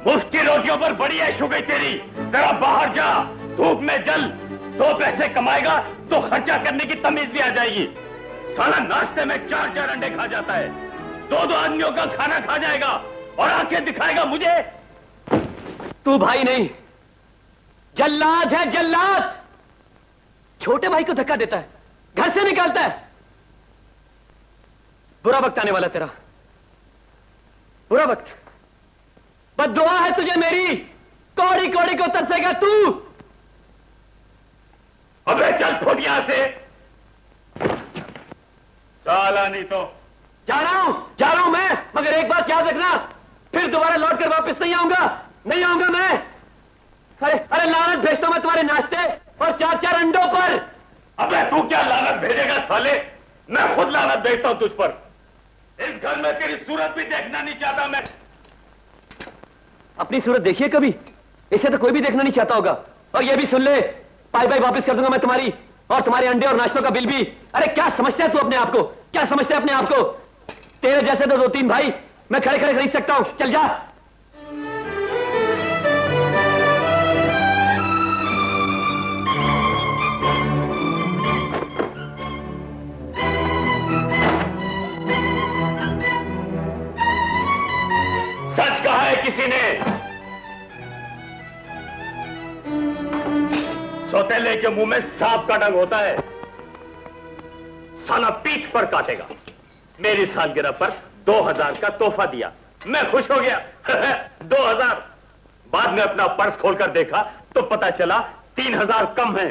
मुफ्त की रोटियों पर बड़ी ऐश हो गई तेरी। जरा बाहर जा, धूप में जल, 2 पैसे कमाएगा तो खर्चा करने की तमीज भी आ जाएगी। साला नाश्ते में 4-4 अंडे खा जाता है, 2-2 आदमियों का खाना खा जाएगा और आंखें दिखाएगा मुझे। तू भाई नहीं, जल्लाद है जल्लाद। छोटे भाई को धक्का देता है, घर से निकालता है। बुरा वक्त आने वाला तेरा, बुरा वक्त। बद्दुआ है तुझे मेरी, कौड़ी कौड़ी को तरसेगा तू। अबे चल फुट यहां से, साला नहीं तो। जा रहा हूं मैं, मगर एक बात याद रखना, फिर दोबारा लौट कर वापस नहीं आऊंगा मैं। अरे लानत भेजता हूं मैं तुम्हारे नाश्ते और 4-4 अंडों पर। अबे तू क्या लानत भेजेगा साले, मैं खुद लानत भेजता हूं तुझ पर। इस घर में तेरी सूरत भी देखना नहीं चाहता मैं। अपनी सूरत देखिए कभी, इसे तो कोई भी देखना नहीं चाहता होगा। और ये भी सुन ले, पाई वापस कर दूंगा मैं तुम्हारी, और तुम्हारे अंडे और नाश्तों का बिल भी। अरे क्या समझते है तू अपने आप को, क्या समझते है अपने आप को? तेरे जैसे तो 2-3 भाई मैं खड़े खड़े खरीद सकता हूं। चल जा। सच कहा है किसी ने, सौतेले के मुंह में सांप का डंग होता है, साला पीठ पर काटेगा। मेरी सालगिरह पर 2000 का तोहफा दिया, मैं खुश हो गया। 2000। बाद में अपना पर्स खोलकर देखा तो पता चला 3000 कम है।